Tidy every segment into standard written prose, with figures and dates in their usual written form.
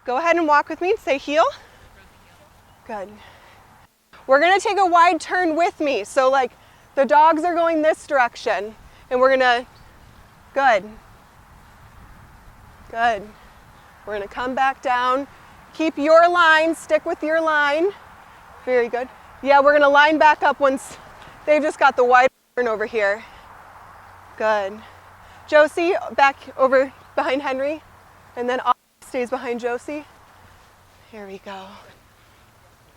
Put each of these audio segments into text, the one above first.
Go ahead and walk with me and say heel. Good. We're gonna take a wide turn with me. So like the dogs are going this direction and we're gonna, good. Good. We're gonna come back down. Keep your line, stick with your line. Very good. Yeah, we're gonna line back up once they've just got the wide turn over here. Good. Josie, back over behind Henry. And then Ollie stays behind Josie. Here we go.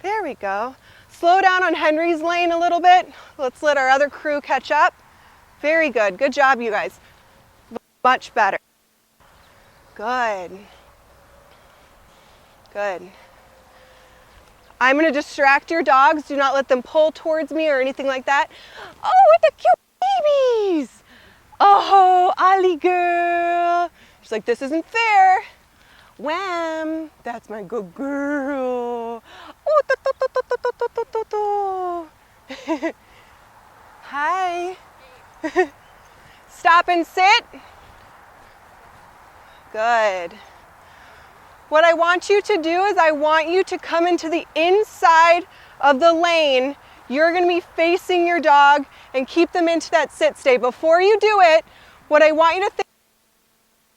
There we go. Slow down on Henry's lane a little bit. Let's let our other crew catch up. Very good. Good job, you guys. Much better. Good. Good. I'm going to distract your dogs. Do not let them pull towards me or anything like that. Oh, with the cute babies. Oh, Ollie girl. She's like, this isn't fair. Wham. That's my good girl. Oh, Hi. Stop and sit. Good. What I want you to do is I want you to come into the inside of the lane. You're going to be facing your dog and keep them into that sit stay. Before you do it, what I want you to think,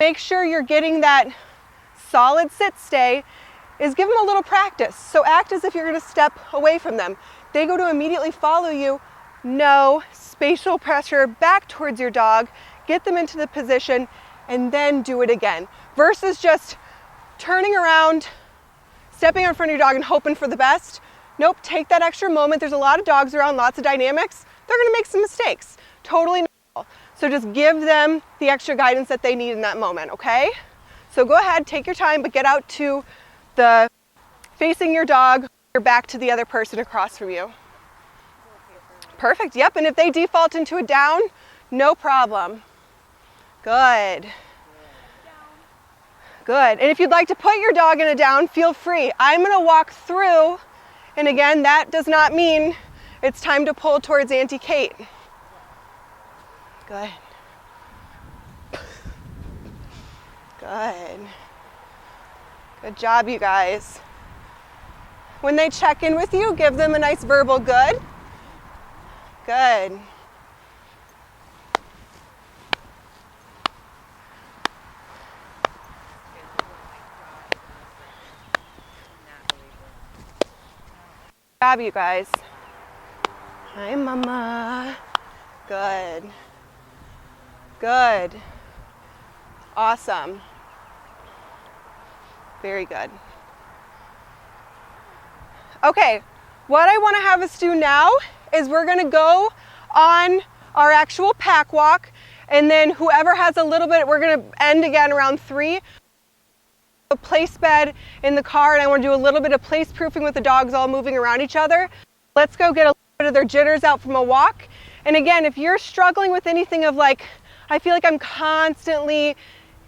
make sure you're getting that solid sit stay, is give them a little practice. So act as if you're going to step away from them. They go to immediately follow you. No spatial pressure back towards your dog. Get them into the position and then do it again. Versus just turning around, stepping in front of your dog and hoping for the best. Nope, take that extra moment. There's a lot of dogs around, lots of dynamics. They're going to make some mistakes. Totally normal. So just give them the extra guidance that they need in that moment, okay? So go ahead, take your time, but get out to the facing your dog, or back to the other person across from you. Perfect, yep, and if they default into a down, no problem. Good. Good, and if you'd like to put your dog in a down, feel free. I'm gonna walk through, and again, that does not mean it's time to pull towards Auntie Kate. Good. Good. Good job, you guys. When they check in with you, give them a nice verbal good. Good. Good job, you guys. Hi, Mama. Good. Good. Awesome. Very good. Okay, what I want to have us do now is we're going to go on our actual pack walk, and then whoever has a little bit, we're going to end again around 3. A place bed in the car, and I want to do a little bit of place proofing with the dogs all moving around each other. Let's go get a little bit of their jitters out from a walk. And again, if you're struggling with anything of like, I feel like I'm constantly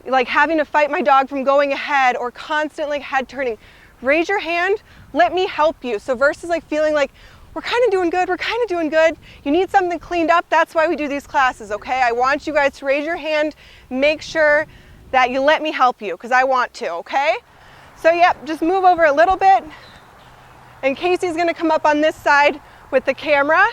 like having to fight my dog from going ahead or constantly head turning, raise your hand, let me help you. So versus like feeling like we're kind of doing good, you need something cleaned up, that's why we do these classes, okay? I want you guys to raise your hand, make sure that you let me help you, because I want to, okay? So yep, just move over a little bit, and Casey's gonna come up on this side with the camera,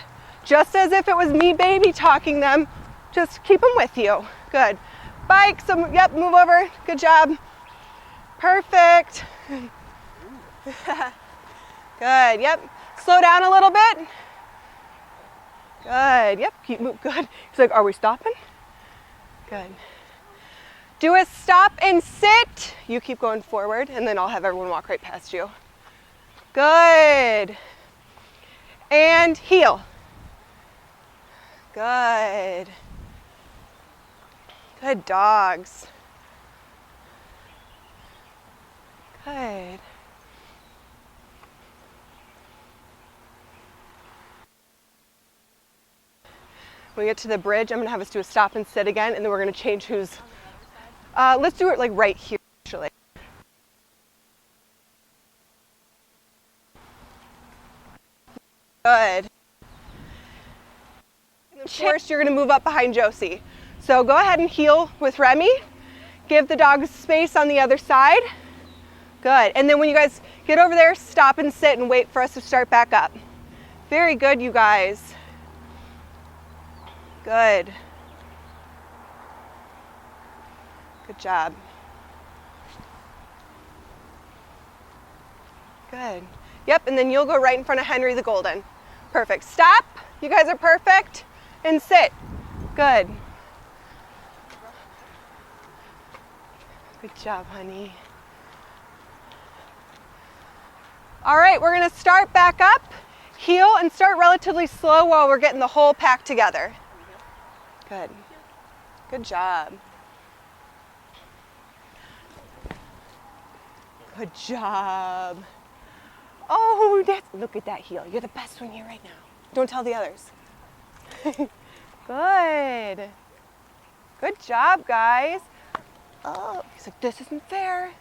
just as if it was me baby talking them, just keep them with you, good. Bike, so yep, move over, good job. Perfect. Good, yep. Slow down a little bit. Good, yep, keep moving, good. He's like, are we stopping? Good. Do a stop and sit. You keep going forward, and then I'll have everyone walk right past you. Good. And heel. Good. Good dogs. Good. When we get to the bridge, I'm going to have us do a stop and sit again, and then we're going to change who's... let's do it like right here, actually. Good. Of course, you're going to move up behind Josie. So go ahead and heel with Remy. Give the dog space on the other side. Good. And then when you guys get over there, stop and sit and wait for us to start back up. Very good, you guys. Good. Good job. Good. Yep, and then you'll go right in front of Henry the Golden. Perfect. Stop. You guys are perfect. And sit. Good. Good job, honey. All right, we're going to start back up, heel, and start relatively slow while we're getting the whole pack together. Good. Good job. Good job. Oh, look at that heel. You're the best one here right now. Don't tell the others. Good. Good job, guys. Oh, he's like, this isn't fair.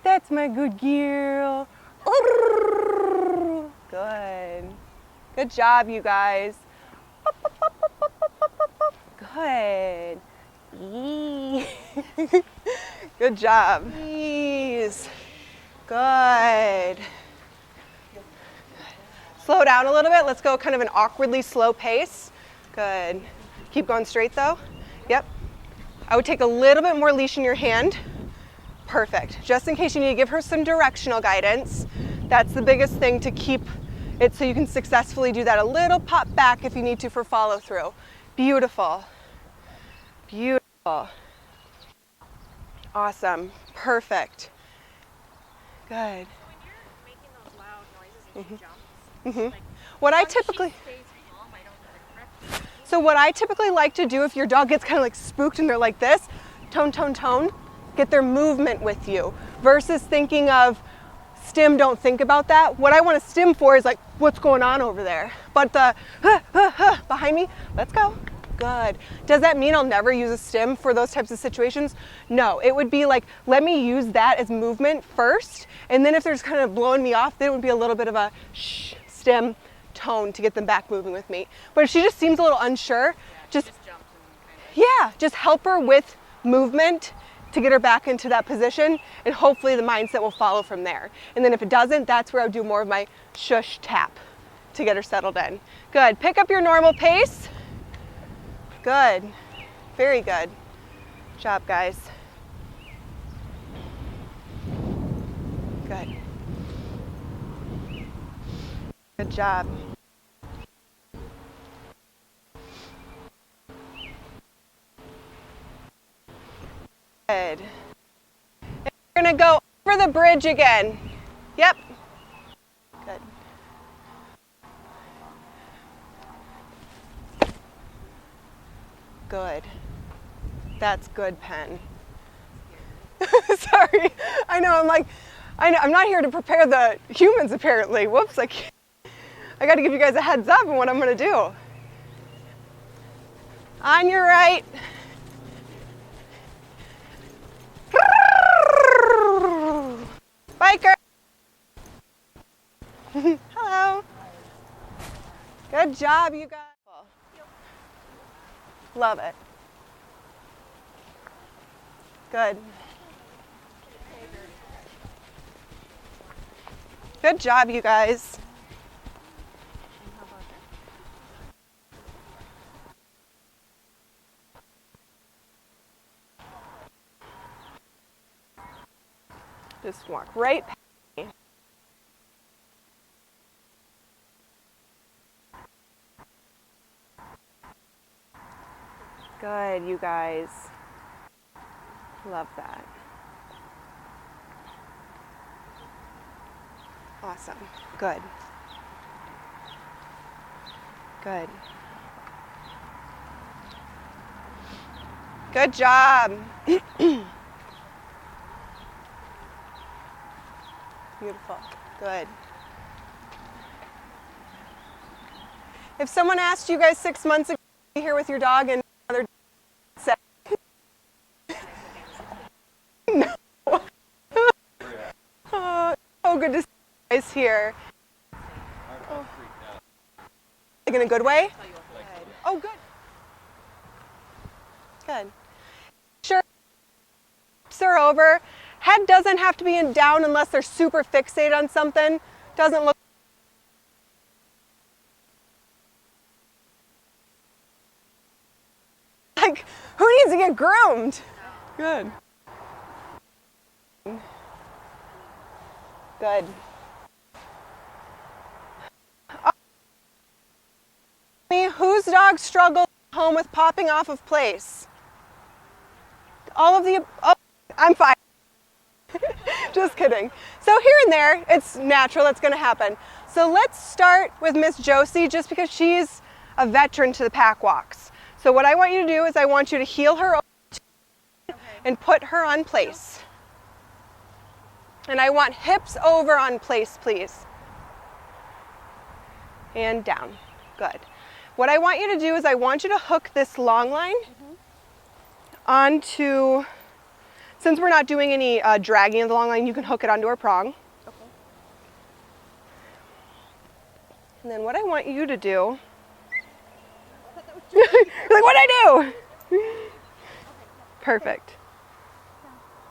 That's my good girl. Good. Good job, you guys. Good. Good job. Ease. Good. Slow down a little bit. Let's go kind of an awkwardly slow pace. Good. Keep going straight though. Yep. I would take a little bit more leash in your hand. Perfect. Just in case you need to give her some directional guidance. That's the biggest thing, to keep it so you can successfully do that. A little pop back if you need to for follow through. Beautiful. Beautiful. Awesome. Perfect. Good. So when you're making those loud noises and she jumps, like, what I typically like to do, if your dog gets kind of like spooked and they're like this, tone, tone, tone, get their movement with you versus thinking of stim. Don't think about that. What I want to stim for is like, what's going on over there? But the behind me, let's go. Good. Does that mean I'll never use a stim for those types of situations? No, it would be like, let me use that as movement first, and then if there's kind of blowing me off, then it would be a little bit of a stim tone to get them back moving with me. But if she just seems a little unsure, just jumps and kind of... just help her with movement to get her back into that position, and hopefully the mindset will follow from there. And then if it doesn't, that's where I'll do more of my shush tap to get her settled in. Good. Pick up your normal pace. Good. Very good. Job, guys. Good. Good job. Good. And we're going to go over the bridge again. Yep. Good. Good. That's good, Pen. Sorry. I know, I'm not here to prepare the humans apparently. Whoops, I got to give you guys a heads up on what I'm going to do. On your right. Biker. Hello. Good job, you guys. Love it. Good. Good job, you guys. Just walk right past me. Good, you guys. Love that. Awesome. Good. Good. Good job. Beautiful. Good. If someone asked you guys 6 months ago to be here with your dog and another said, no. Oh, good to see you guys here. Oh. Like in a good way? Good. Oh, good. Good. Sure. Hips are over. Head doesn't have to be down unless they're super fixated on something. Doesn't look like, who needs to get groomed? Good. Good. Whose dog struggles at home with popping off of place? All of the, oh, I'm fine. Just kidding. So here and there, it's natural, that's gonna happen. So let's start with Miss Josie, just because she's a veteran to the pack walks. So what I want you to do is I want you to heel her over and put her on place. And I want hips over on place, please. And down. Good. What I want you to do is I want you to hook this long line onto, since we're not doing any dragging of the long line, you can hook it onto her prong. Okay. And then what I want you to do, you're like, what'd I do? Perfect.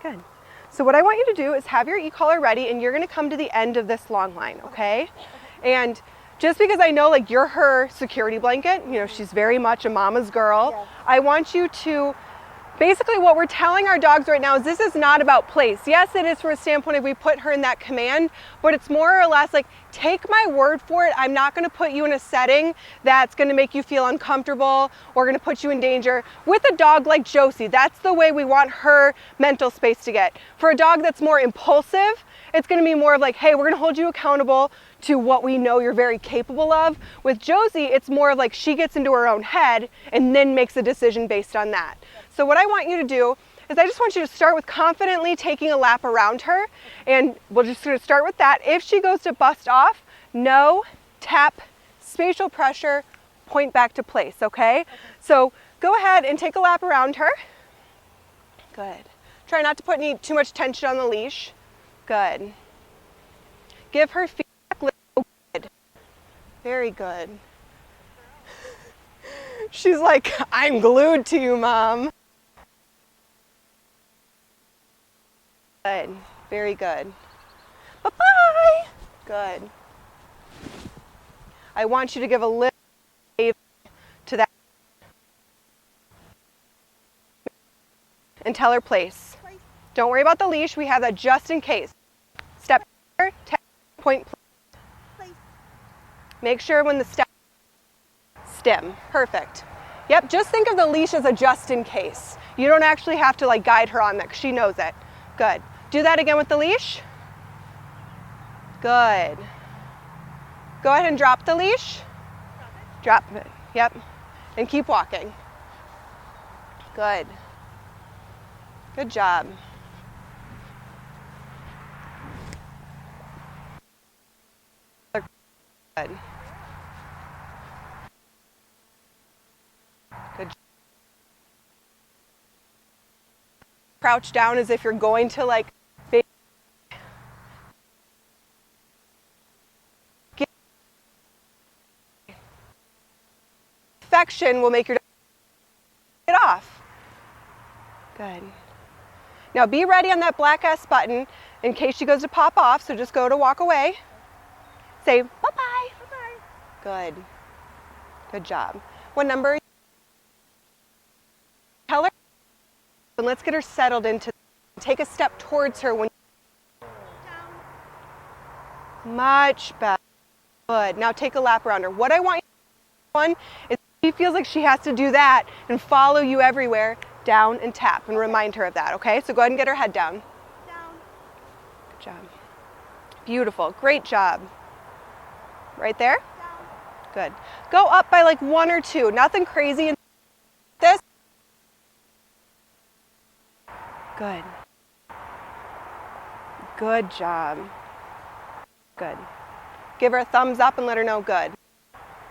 Good. So what I want you to do is have your e-collar ready, and you're gonna come to the end of this long line, okay? And just because I know like you're her security blanket, you know, she's very much a mama's girl, Yes. I want you to, basically what we're telling our dogs right now is this is not about place. Yes, it is from a standpoint of we put her in that command, but it's more or less like, take my word for it, I'm not gonna put you in a setting that's gonna make you feel uncomfortable or gonna put you in danger. With a dog like Josie, that's the way we want her mental space to get. For a dog that's more impulsive, it's gonna be more of like, hey, we're gonna hold you accountable to what we know you're very capable of. With Josie, it's more of like she gets into her own head and then makes a decision based on that. So what I want you to do is I just want you to start with confidently taking a lap around her, and we're just gonna start with that. If she goes to bust off, no, tap, spatial pressure, point back to place, okay? So go ahead and take a lap around her. Good. Try not to put too much tension on the leash. Good. Give her feedback. Good. Very good. She's like, I'm glued to you, Mom. Good. Very good. Bye-bye. Good. I want you to give a little wave to that and tell her place. Don't worry about the leash. We have that just in case. Step here, tap, point, place. Make sure when the step, stem. Perfect. Yep, just think of the leash as a just in case. You don't actually have to like guide her on that because she knows it. Good. Do that again with the leash. Good. Go ahead and drop the leash. Drop it. Yep. And keep walking. Good. Good job. Good. Good. Crouch down as if you're going to like affection will make your dog get off. Good. Now be ready on that black S button in case she goes to pop off, so just go to walk away. Say bye-bye. Bye-bye. Good. Good job. What number are you? Tell her, and let's get her settled into, take a step towards her when down. Much better. Good. Now take a lap around her. What I want you to do is she feels like she has to do that and follow you everywhere, down and tap, and remind her of that, okay? So go ahead and get her head down. Down. Good job. Beautiful. Great job. Right there? Down. Good. Go up by like 1 or 2. Nothing crazy. This. Good. Good job. Good. Give her a thumbs up and let her know good.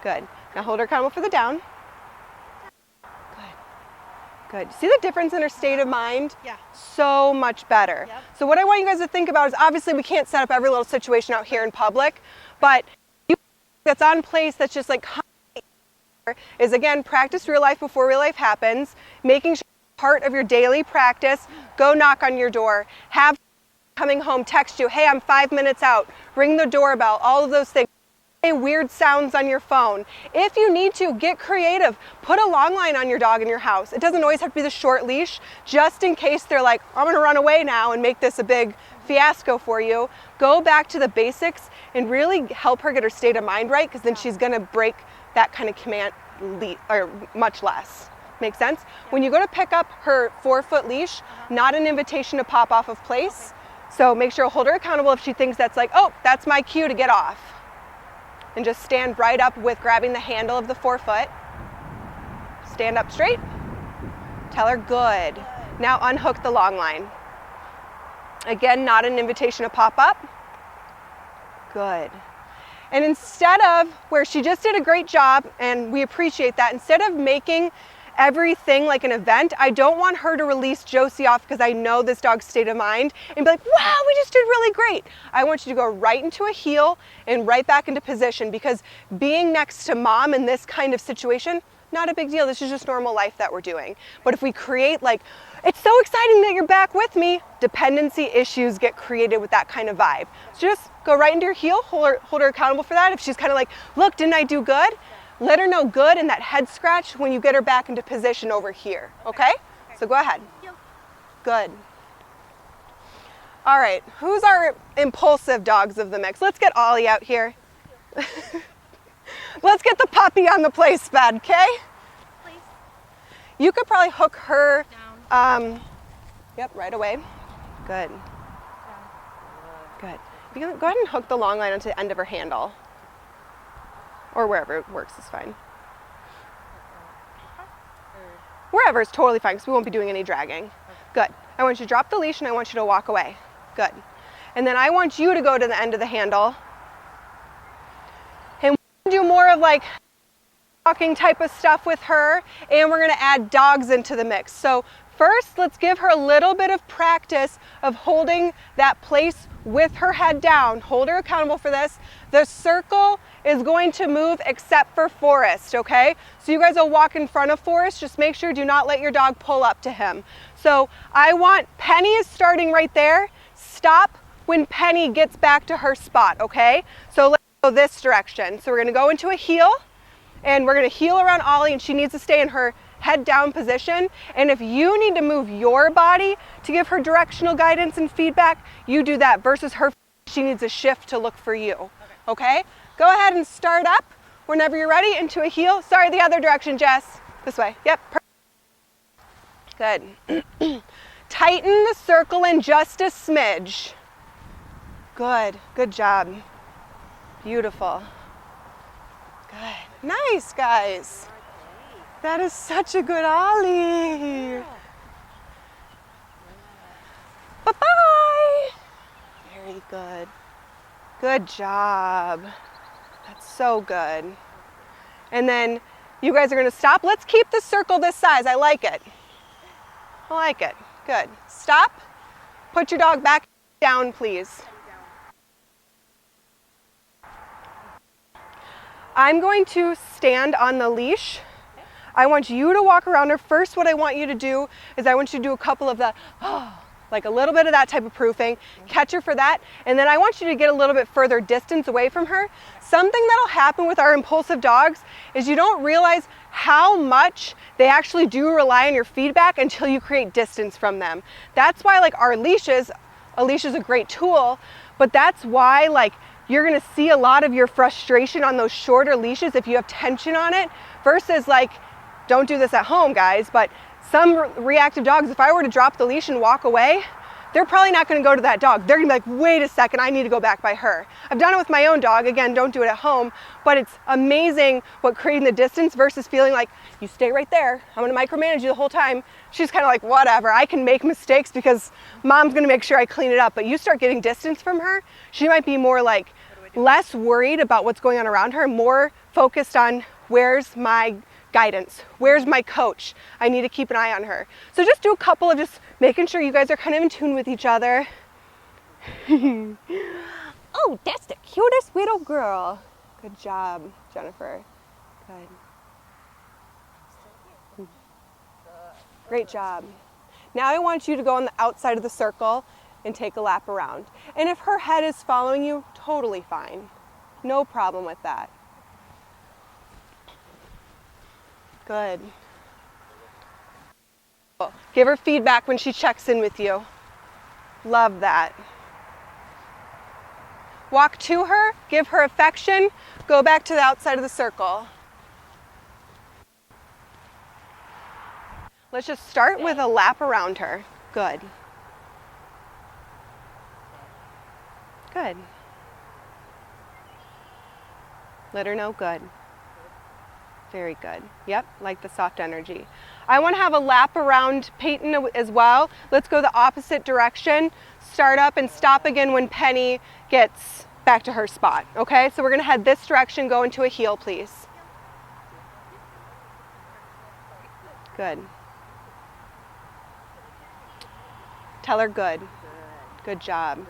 Good. Now hold her accountable for the down. Good. Good. See the difference in her state of mind? Yeah. So much better. Yep. So what I want you guys to think about is obviously we can't set up every little situation out here in public, but that's on place that's just like is again practice real life before real life happens, making sure part of your daily practice. Go knock on your door, have coming home, text you, hey, I'm 5 minutes out, ring the doorbell, all of those things. Weird sounds on your phone. If you need to, get creative. Put a long line on your dog in your house. It doesn't always have to be the short leash, just in case they're like, I'm gonna run away now and make this a big fiasco for you. Go back to the basics and really help her get her state of mind right, because then she's gonna break that kind of command or much less. Make sense? When you go to pick up her 4-foot leash, not an invitation to pop off of place. So make sure to hold her accountable if she thinks that's like, oh, that's my cue to get off. And just stand right up with grabbing the handle of the 4-foot. Stand up straight. Tell her good. Now unhook the long line. Again, not an invitation to pop up. Good. And instead of, where she just did a great job, and we appreciate that, instead of making everything like an event, I don't want her to release Josie off because I know this dog's state of mind and be like, wow, we just did really great. I want you to go right into a heel and right back into position, because being next to mom in this kind of situation, not a big deal. This is just normal life that we're doing. But if we create like, it's so exciting that you're back with me, dependency issues get created with that kind of vibe. So just go right into your heel, hold her accountable for that. If she's kind of like, look, didn't I do good? Let her know good and that head scratch when you get her back into position over here, okay? So go ahead. Good. All right, who's our impulsive dogs of the mix? Let's get Ollie out here. Let's get the puppy on the place bed, okay? Please. You could probably hook her, Down. Yep, right away. Good, Down. good. You can go ahead and hook the long line onto the end of her handle. Or wherever it works is fine. Wherever is totally fine, because we won't be doing any dragging. Good. I want you to drop the leash and I want you to walk away. Good. And then I want you to go to the end of the handle. And we're going to do more of like walking type of stuff with her, and we're going to add dogs into the mix. So first, let's give her a little bit of practice of holding that place with her head down. Hold her accountable for this. The circle is going to move except for Forrest, okay? So you guys will walk in front of Forrest. Just make sure, do not let your dog pull up to him. So I want, Penny is starting right there. Stop when Penny gets back to her spot, okay? So let's go this direction. So we're gonna go into a heel, and we're gonna heel around Ollie, and she needs to stay in her head down position. And if you need to move your body to give her directional guidance and feedback, you do that, versus her, she needs a shift to look for you, okay? Go ahead and start up whenever you're ready into a heel. Sorry, the other direction, Jess. This way, yep. Good. Tighten the circle in just a smidge. Good, good job. Beautiful. Good, nice guys. That is such a good Ollie. Bye-bye. Very good. Good job. That's so good. And then you guys are gonna stop. Let's keep the circle this size. I like it. I like it. Good. Stop. Put your dog back down, please. I'm going to stand on the leash. I want you to walk around her. First, what I want you to do is I want you to do a couple of the, like a little bit of that type of proofing, catch her for that, and then I want you to get a little bit further distance away from her. Something that'll happen with our impulsive dogs is you don't realize how much they actually do rely on your feedback until you create distance from them. That's why like our leashes, a leash is a great tool, but that's why like you're gonna see a lot of your frustration on those shorter leashes if you have tension on it, versus like, don't do this at home guys, but some reactive dogs, if I were to drop the leash and walk away, they're probably not gonna go to that dog. They're gonna be like, wait a second, I need to go back by her. I've done it with my own dog. Again, don't do it at home, but it's amazing what creating the distance versus feeling like, you stay right there, I'm gonna micromanage you the whole time. She's kind of like, whatever, I can make mistakes because mom's gonna make sure I clean it up. But you start getting distance from her, she might be more like, less worried about what's going on around her, more focused on where's my guidance, where's my coach, I need to keep an eye on her. So just do a couple of just making sure you guys are kind of in tune with each other. Oh, that's the cutest little girl. Good job, Jennifer. Good. Great job. Now I want you to go on the outside of the circle and take a lap around. And if her head is following you, totally fine. No problem with that. Good. Give her feedback when she checks in with you. Love that. Walk to her, give her affection, go back to the outside of the circle. Let's just start with a lap around her. Good. Good. Let her know good. Very good. Yep, like the soft energy. I want to have a lap around Peyton as well. Let's go the opposite direction. Start up and stop again when Penny gets back to her spot. Okay, so we're going to head this direction, go into a heel, please. Good. Tell her good. Good job.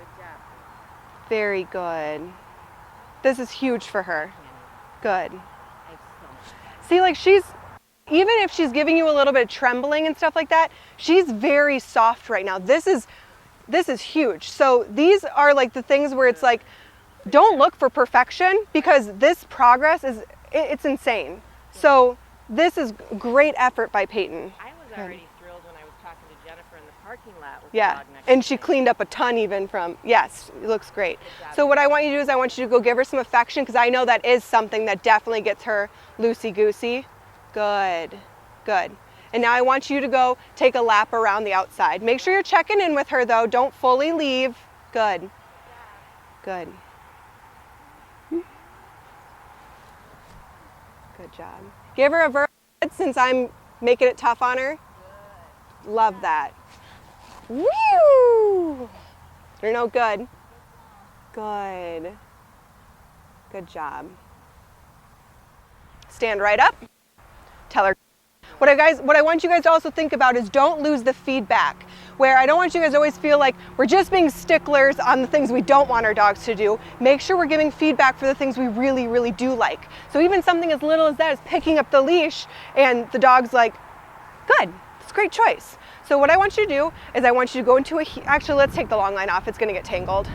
Very good. This is huge for her. Good. See, like even if she's giving you a little bit of trembling and stuff like that, she's very soft right now. This is huge. So these are like the things where it's like, don't look for perfection, because this progress it's insane. So this is great effort by Peyton. I was already thrilled when I was talking to Jennifer in the parking lot with the Yeah, dog next and to she me. cleaned up a ton even from, yes, it looks great. So what I want you to do is I want you to go give her some affection, because I know that is something that definitely gets her loosey-goosey. Good, good. And now I want you to go take a lap around the outside. Make sure you're checking in with her though, don't fully leave. Good, good. Good job. Give her a verb since I'm making it tough on her. Love that. Woo! You're no good. Good. Good job. Stand right up. Tell her. What I want you guys to also think about is don't lose the feedback. Where I don't want you guys to always feel like we're just being sticklers on the things we don't want our dogs to do. Make sure we're giving feedback for the things we really, really do like. So even something as little as that is picking up the leash and the dog's like, good, it's a great choice. So what I want you to do is I want you to go into actually let's take the long line off, it's gonna get tangled.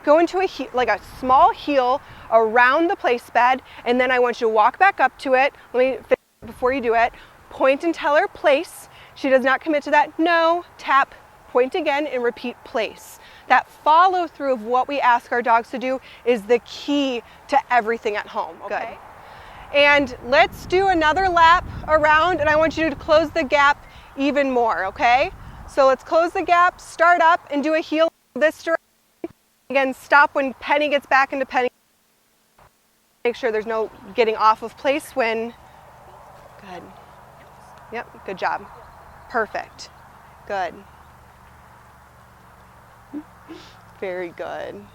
Go into like a small heel around the place bed, and then I want you to walk back up to it. Let me finish before you do it. Point and tell her place. She does not commit to that. No, tap, point again, and repeat place. That follow through of what we ask our dogs to do is the key to everything at home. Okay? Good. And let's do another lap around, and I want you to close the gap even more, okay? So let's close the gap, start up, and do a heel this direction. Again, stop when Penny gets back into Penny. Make sure there's no getting off of place when, good. Yep, good job. Perfect. Good. Very good.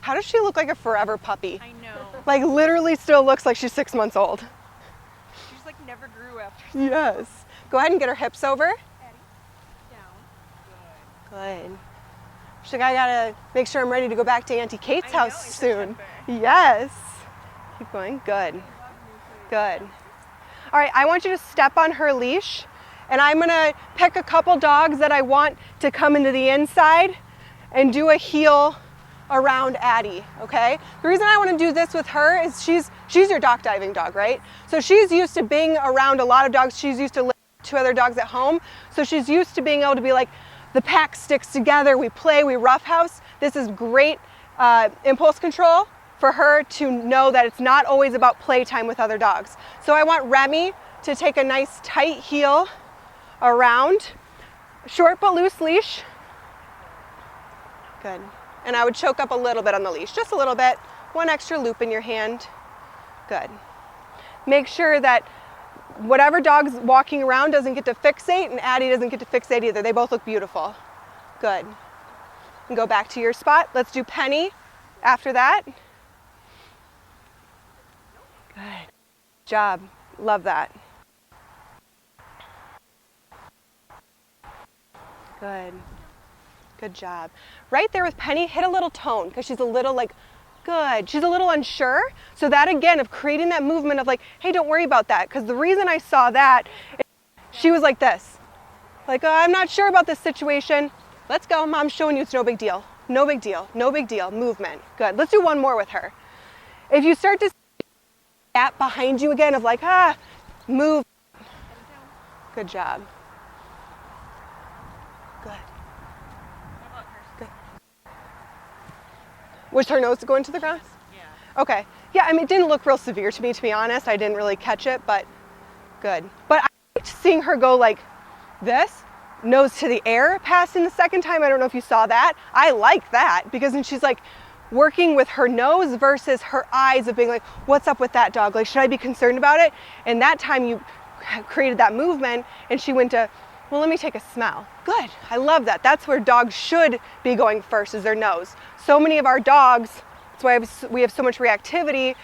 How does she look like a forever puppy? I know. Like literally still looks like she's 6 months old. She's like never grew after. Yes. Go ahead and get her hips over. Down. Good. She's like, I gotta make sure I'm ready to go back to Auntie Kate's I know, house in soon. September. Yes. Keep going. Good. Good. All right, I want you to step on her leash, and I'm gonna pick a couple dogs that I want to come into the inside and do a heel around Addie, okay? The reason I want to do this with her is she's your dock diving dog, right? So she's used to being around a lot of dogs. She's used to living with 2 other dogs at home. So she's used to being able to be like, the pack sticks together, we play, we roughhouse. This is great impulse control for her to know that it's not always about playtime with other dogs. So I want Remy to take a nice tight heel around, short but loose leash. Good. And I would choke up a little bit on the leash, just a little bit. 1 extra loop in your hand. Good. Make sure that whatever dog's walking around doesn't get to fixate, and Addie doesn't get to fixate either. They both look beautiful. Good. And go back to your spot. Let's do Penny after that. Good job. Love that. Good. Good job. Right there with Penny, hit a little tone, because she's a little like, good. She's a little unsure. So that again, of creating that movement of like, hey, don't worry about that. Because the reason I saw that is She was like this. Like, I'm not sure about this situation. Let's go. Mom's showing you it's no big deal. No big deal. No big deal. Movement. Good. Let's do one more with her. If you start to see that behind you again of like, move. Good job. Good. Good. Was her nose going to the ground? Yeah. Okay. Yeah, I mean, it didn't look real severe to me, to be honest. I didn't really catch it, but good. But I liked seeing her go like this, nose to the air, passing the second time. I don't know if you saw that. I like that because then she's like working with her nose versus her eyes of being like, what's up with that dog? Like, should I be concerned about it? And that time you created that movement and she went to, well, let me take a smell. Good. I love that. That's where dogs should be going first, is their nose. So many of our dogs, that's why we have so much reactivity,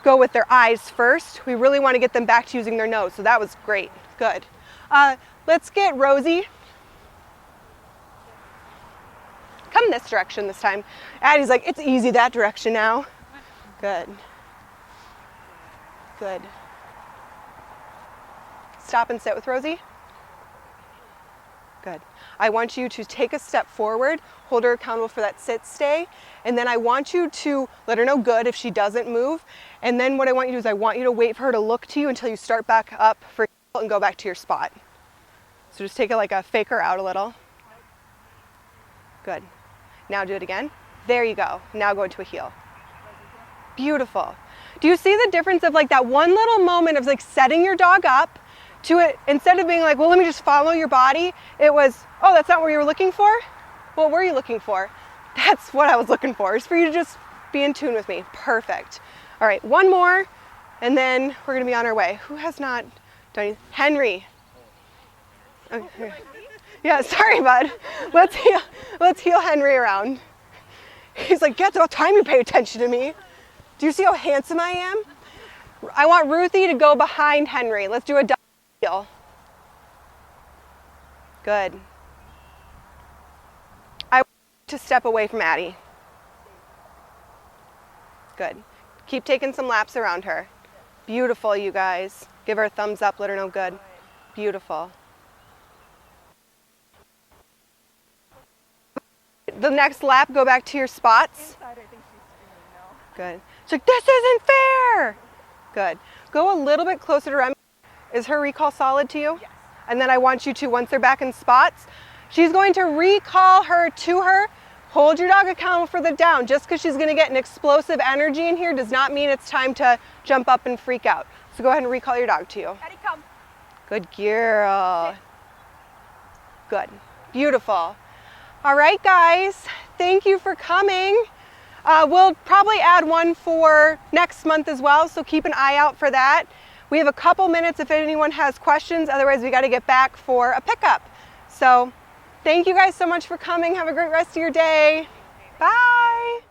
go with their eyes first. We really want to get them back to using their nose. So that was great. Good. Let's get Rosie. Come this direction this time. Addie's like, it's easy that direction now. Good. Good. Stop and sit with Rosie. Good. I want you to take a step forward, hold her accountable for that sit stay, and then I want you to let her know good if she doesn't move. And then what I want you to do is I want you to wait for her to look to you until you start back up for and go back to your spot. So just take it like a fake her out a little. Good. Now do it again. There you go. Now go into a heel. Beautiful. Do you see the difference of like that one little moment of like setting your dog up to it, instead of being like, well, let me just follow your body, it was, oh, that's not what you were looking for? What were you looking for? That's what I was looking for, is for you to just be in tune with me. Perfect. All right, one more, and then we're gonna be on our way. Who has not done anything? Henry. Okay. Yeah, sorry, bud. Let's heel Henry around. He's like, yeah, it's about time you pay attention to me. Do you see how handsome I am? I want Ruthie to go behind Henry. Let's do a double heel. Good. I want you to step away from Addie. Good. Keep taking some laps around her. Beautiful, you guys. Give her a thumbs up, let her know good. Beautiful. The next lap, go back to your spots. Good. She's like, this isn't fair. Good. Go a little bit closer to Remy. Is her recall solid to you? Yes. And then I want you to, once they're back in spots, she's going to recall her to her. Hold your dog accountable for the down. Just because she's going to get an explosive energy in here does not mean it's time to jump up and freak out. So go ahead and recall your dog to you. Eddie, come. Good girl. Good. Beautiful. All right, guys. Thank you for coming. We'll probably add one for next month as well, so keep an eye out for that. We have a couple minutes if anyone has questions. Otherwise, we got to get back for a pickup. So thank you guys so much for coming. Have a great rest of your day. Bye.